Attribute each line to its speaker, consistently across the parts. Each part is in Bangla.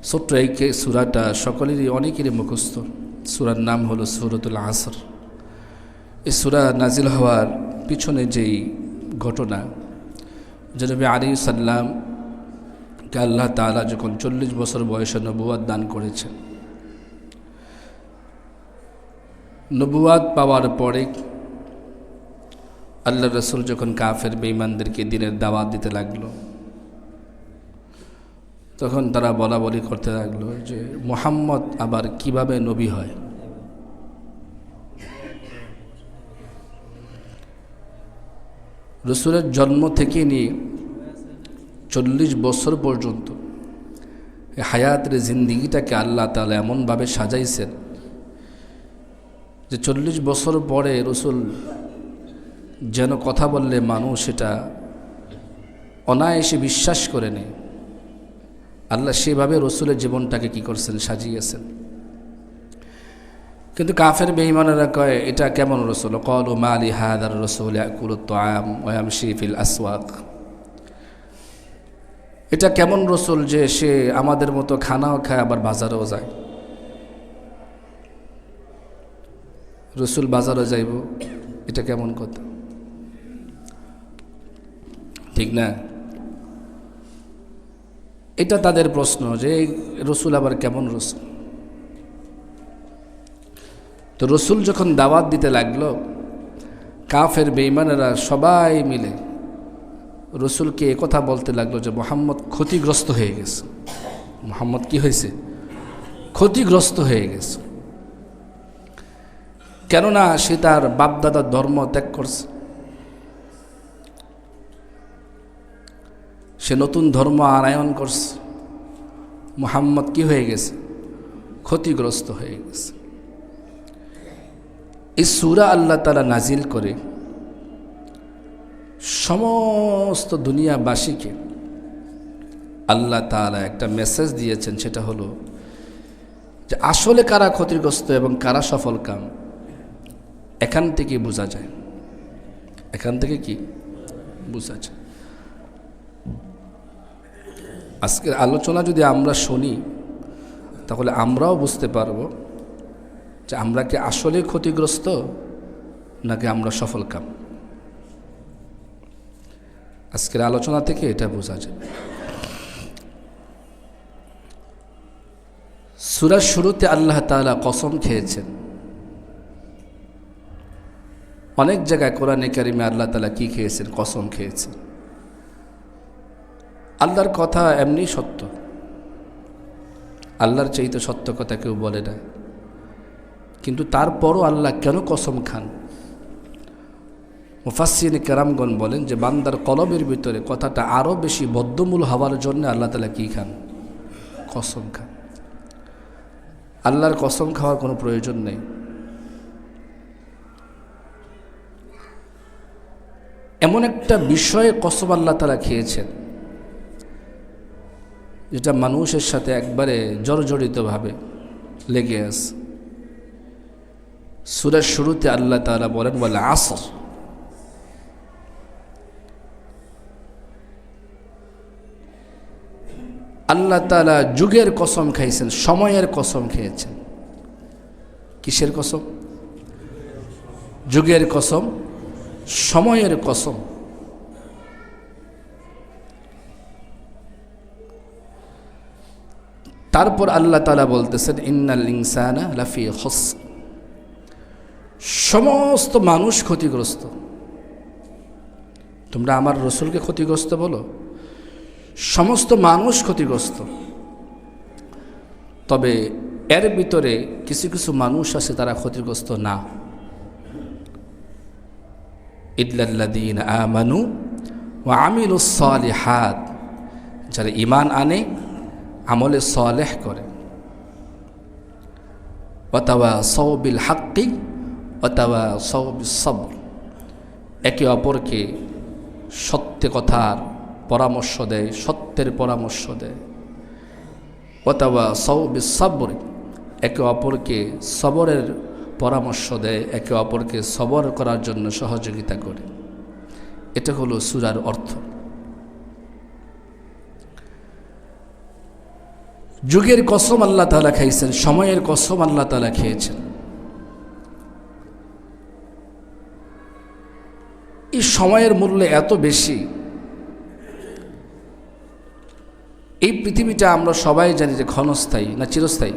Speaker 1: ছোট্ট এই সূরাটা সকলেরই অনেকেরই মুখস্থ। সূরার নাম হলো সূরাতুল আসর। এই সূরা নাজিল হওয়ার পিছনে যেই ঘটনা, জনাবে আলাইহিস সালামকে আল্লাহ তাআলা যখন 40 বছর বয়সে নবুয়ত দান করেছেন, নবুয়ত পাওয়ার পরে আল্লাহ রসুল যখন কাফের বেঈমানদেরকে দ্বীনের দাওয়াত দিতে লাগলো, তখন তারা বলা বলি করতে লাগলো যে মুহাম্মদ আবার কিভাবে নবী হয়। রসুলের জন্ম থেকে নিয়ে 40 বছর পর্যন্ত হায়াতের জিন্দিগিটাকে আল্লাহ তাআলা এমনভাবে সাজাইছেন যে 40 বছর পরে রসুল যেন কথা বললে মানুষ সেটা অনায়াসে বিশ্বাস করে নেয়। আল্লাহ সেভাবে রসুলের জীবনটাকে কি করছেন, সাজিয়েছেন। কিন্তু কাফের বেঈমানেরা কয় এটা কেমন রসুল, ক্বালু মা লি হাযার রাসূল ইয়াকুলুত তাআম ওয়া ইয়ামশি ফিল আসওয়াক। এটা কেমন রসুল যে সে আমাদের মতো খানাও খায় আবার বাজারেও যায়। রসুল বাজারে যাইব, এটা কেমন কথা, ঠিক না? এটা তাদের প্রশ্ন যে রসুল আবার কেমন রসুল। তো রসুল যখন দাওয়াত দিতে লাগলো, কাফের বেঈমানেরা সবাই মিলে রসুলকে একথা বলতে লাগলো যে মুহাম্মদ ক্ষতিগ্রস্ত হয়ে গেছে। মুহাম্মদ কি হয়েছে? ক্ষতিগ্রস্ত হয়ে গেছে। কেননা সে তার বাপদাদার ধর্ম ত্যাগ করছে, সে নতুন ধর্ম আনায়ন করছে। মুহাম্মদ কি হয়ে গেছে? ক্ষতিগ্রস্ত হয়ে গেছে। এই সূরা আল্লাহ তাআলা নাজিল করে সমস্ত দুনিয়াবাসীকে আল্লাহ তাআলা একটা মেসেজ দিয়েছেন, সেটা হলো যে আসলে কারা ক্ষতিগ্রস্ত এবং কারা সফল কাম এখান থেকে বোঝা যায়। এখান থেকে কি বোঝা যায়? আজকের আলোচনা যদি আমরা শুনি তাহলে আমরাও বুঝতে পারব যে আমরা কি আসলে ক্ষতিগ্রস্ত নাকি আমরা সফল কাম। আজকের আলোচনা থেকে এটা বোঝা যায়। সূরার শুরুতে আল্লাহ তাআলা কসম খেয়েছেন। অনেক জায়গায় কোরআনে কারিমে আল্লাহ তাআলা কি খেয়েছেন? কসম খেয়েছেন। আল্লাহর কথা এমনি সত্য, আল্লাহর চাইতে সত্য কথা কেউ বলে না। কিন্তু তারপরও আল্লাহ কেন কসম খান? মুফাসসিরিনে কেরামগণ বলেন যে বান্দার কলবের ভিতরে কথাটা আরও বেশি বদ্ধমূল হওয়ার জন্য আল্লাহ তাআলা কি খান? কসম খান। আল্লাহর কসম খাওয়ার কোনো প্রয়োজন নেই। এমন একটা বিষয়ে কসম আল্লাহ তাআলা খেয়েছেন যেটা মানুষের সাথে একবারে জড়জড়িতভাবে লেগে আছে। সূরার শুরুতে আল্লাহ তাআলা বলেন ওয়াল আসর। আল্লাহ তাআলা যুগের কসম খাইছেন, সময়ের কসম খেয়েছেন। কিসের কসম? যুগের কসম, সময়ের কসম। তারপর আল্লাহ তাআলা বলতেছেন ইন্নাল ইনসানা লাফি খুসর। সমস্ত মানুষ ক্ষতিগ্রস্ত। তোমরা আমার রসুলকে ক্ষতিগ্রস্ত বলো? সমস্ত মানুষ ক্ষতিগ্রস্ত। তবে এর ভিতরে কিছু কিছু মানুষ আছে তারা ক্ষতিগ্রস্ত না। ইল্লাল্লাযীনা আমানু ওয়া আমিলুস সালিহাত, যারা ঈমান আনে, আমলে সালেহ করে। ওয়া তাওয়াসাউ বিল হাক্কি ওয়া তাওয়াসাউ বিস সবর, একে অপরকে সত্য কথার পরামর্শ দেয়, সত্যের পরামর্শ দেয়। ওয়া তাওয়াসাউ বিস সবর, একে অপরকে সবরের পরামর্শ দেয়, একে অপরকে সবর করার জন্য সহযোগিতা করে। এটা হলো সূরার অর্থ। যুগের কসম আল্লাহ তাআলা খাইছেন, সময়ের কসম আল্লাহ তাআলা খেয়েছেন। এই সময়ের মূল্য এত বেশি। এই পৃথিবীটা আমরা সবাই জানি যে ক্ষণস্থায়ী না চিরস্থায়ী?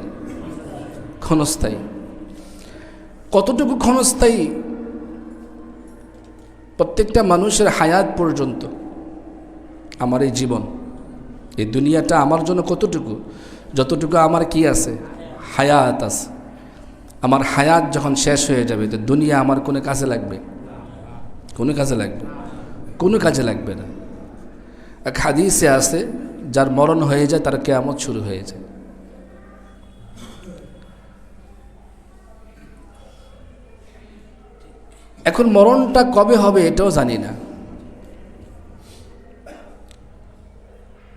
Speaker 1: ক্ষণস্থায়ী। কতটুকু ক্ষণস্থায়ী? প্রত্যেকটা মানুষের হায়াত পর্যন্ত। আমার এই জীবন, এই দুনিয়াটা আমার জন্য কতটুকু? যতটুকু আমার কি আছে? হায়াত আছে। আমার হায়াত যখন শেষ হয়ে যাবে তো দুনিয়া আমার কোনো কাজে লাগবে? কোনো কাজে লাগবে? কোনো কাজে লাগবে না। এক হাদিসে আছে, যার মরণ হয়ে যায় তার কিয়ামত শুরু হয়ে যায়। এখন মরণটা কবে হবে এটাও জানি না।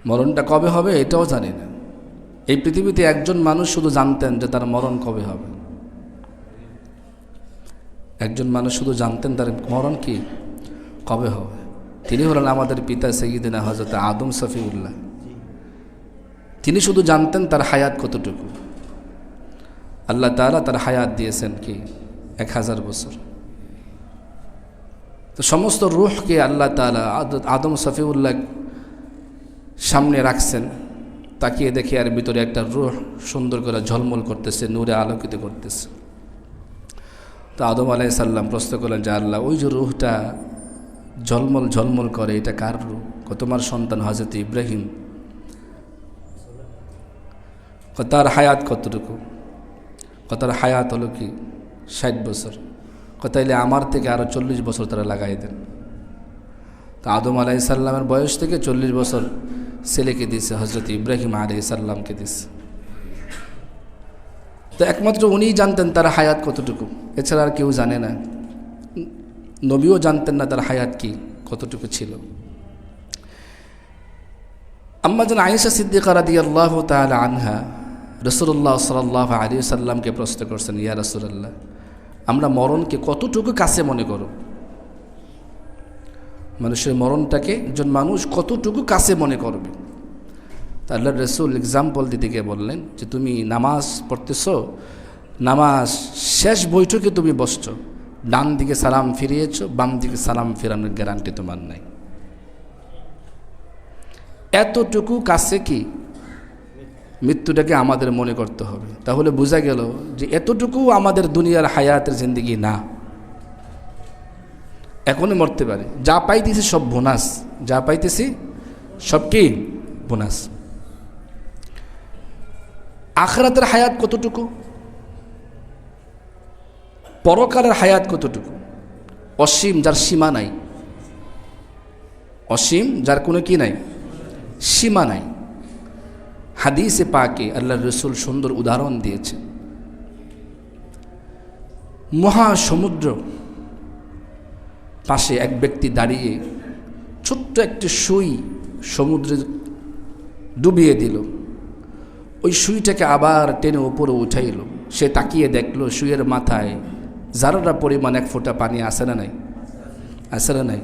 Speaker 1: মরণটা কবে হবে এটাও জানি না। এই পৃথিবীতে একজন মানুষ শুধু জানতেন যে তার মরণ কবে হবে। একজন মানুষ শুধু জানতেন তার মরণ কি কবে হবে। তিনি হলেন আমাদের পিতা সাইয়্যিদিনা হযরত আদম সফিউল্লাহ। তিনি শুধু জানতেন তার হায়াত কতটুকু। আল্লাহ তাআলা তার হায়াত দিয়েছেন কি 1000 বছর। তো সমস্ত রূহকে আল্লাহ তাআলা আদম সফিউল্লাহ সামনে রাখছেন। তাকিয়ে দেখে আর ভিতরে একটা রূহ সুন্দর করে ঝলমল করতেছে, নূরে আলোকিত করতেছে। তো আদম আলাইহিস সালাম প্রশ্ন করলেন যে আল্লাহ, ওই যে রূহটা ঝলমল ঝলমল করে এটা কার রূহ? তোমার সন্তান হযরত ইব্রাহিম। তার হায়াত কতটুকু? তার হায়াত হলো কি 60 বছর। তাইলে আমার থেকে আরও 40 বছর তারা লাগাই দেন। তো আদম আলাইহিস সালামের বয়স থেকে 40 বছর ছেলেকে দিয়েছে, হযরত ইব্রাহিম আলাইহিস সালামকে দিয়েছে। তো একমাত্র উনিই জানতেন তার হায়াত কতটুকু, এছাড়া আর কেউ জানে না। নবীও জানতেন না তার হায়াত কি কতটুকু ছিল। আম্মা জান আয়েশা সিদ্দিকা রাদিয়াল্লাহু তাআলা আনহা রাসূলুল্লাহ সাল্লাল্লাহু আলাইহি ওয়াসাল্লামকে প্রশ্ন করছেন, ইয়া রাসূলুল্লাহ, আমরা মরণকে কতটুকু কাছে মনে করব? মানুষের মরণটাকে একজন মানুষ কতটুকু কাছে মনে করবে? তা আল্লাহর রাসূল এক্সাম্পল দিতে গিয়ে বললেন যে তুমি নামাজ পড়তেছ, নামাজ শেষ বৈঠকে তুমি বসছো, ডান দিকে সালাম ফিরিয়েছ, বাম দিকে সালাম ফেরানোর গ্যারান্টি তোমার নাই। এতটুকু কাছে কি মৃত্যুটাকে আমাদের মনে করতে হবে। তাহলে বোঝা গেল যে এতটুকু আমাদের দুনিয়ার হায়াতের জিন্দেগি না। এখনই মরতে পারে, যা পাইতেছি সব বোনাস, যা পাইতেছি সব কি বোনাস। আখিরাতের হায়াত কতটুকু? পরকালের হায়াত কতটুকু? অসীম, যার সীমা নাই। অসীম, যার কোনো কি নাই, সীমা নাই। হাদিসে পাকে আল্লাহর রাসূল সুন্দর উদাহরণ দিয়েছে। মহাসমুদ্র পাশে এক ব্যক্তি দাঁড়িয়ে ছোট্ট একটি সুই সমুদ্রে ডুবিয়ে দিল। ওই সুইটাকে আবার টেনে উপরে উঠাইল। সে তাকিয়ে দেখলো সুইয়ের মাথায় যারা পরিমাণ 1 ফোঁটা পানি আসে না নাই? আসে না নাই?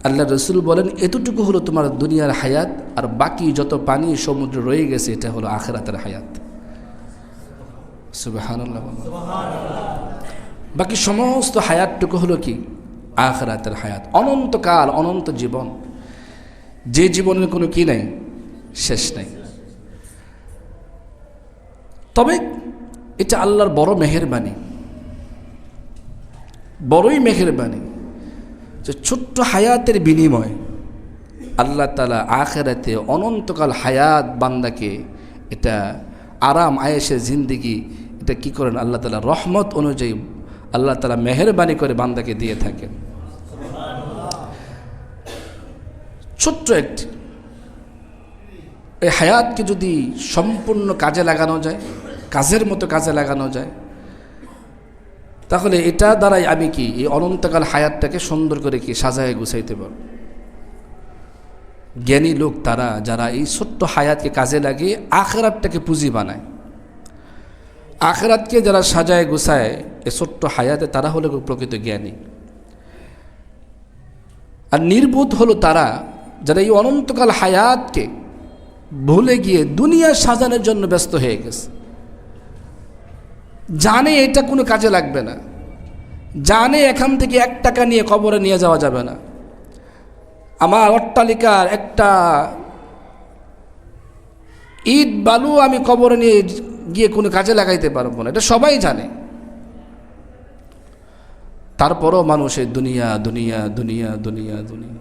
Speaker 1: আল্লাহ রসুল বলেন এতটুকু হলো তোমার দুনিয়ার হায়াত, আর বাকি যত পানি সমুদ্রে রয়ে গেছে এটা হলো আখিরাতের হায়াত। সুবহানাল্লাহ। বাকি সমস্ত হায়াতটুকু হলো কি আখিরাতের হায়াত, অনন্তকাল, অনন্ত জীবন, যে জীবনের কোনো কি নাই, শেষ নাই। তবে এটা আল্লাহর বড় মেহেরবানি, বড়ই মেহেরবানি যে ছোট্ট হায়াতের বিনিময় আল্লাহ তাআলা আখিরাতে অনন্তকাল হায়াত বান্দাকে এটা আরাম আয়েশের জিন্দেগি এটা কি করেন আল্লাহ তাআলা রহমত অনুযায়ী আল্লাহ তাআলা মেহেরবানি করে বান্দাকে দিয়ে থাকেন। ছোট্ট একটি এই হায়াতকে যদি সম্পূর্ণ কাজে লাগানো যায়, কাজের মতো কাজে লাগানো যায়, তাহলে এটা দ্বারাই আমি কি এই অনন্তকাল হায়াতটাকে সুন্দর করে কি সাজায় গুছাইতে পারব। জ্ঞানী লোক তারা যারা এই ছোট্ট হায়াতকে কাজে লাগিয়ে আখিরাতটাকে পুঁজি বানায়, আখিরাতকে যারা সাজায় গুছায় এই ছোট্ট হায়াতে, তারা হলো প্রকৃত জ্ঞানী। আর নির্বোধ হলো তারা যারা এই অনন্তকাল হায়াতকে ভুলে গিয়ে দুনিয়া সাজানোর জন্য ব্যস্ত হয়ে গেছে। জানে এটা কোনো কাজে লাগবে না, জানে এখান থেকে 1 টাকা নিয়ে কবরে নিয়ে যাওয়া যাবে না, আমার অট্টালিকার একটা ইট বালু আমি কবরে নিয়ে গিয়ে কোনো কাজে লাগাইতে পারবো না, এটা সবাই জানে। তারপরও মানুষের দুনিয়া দুনিয়া দুনিয়া দুনিয়া দুনিয়া।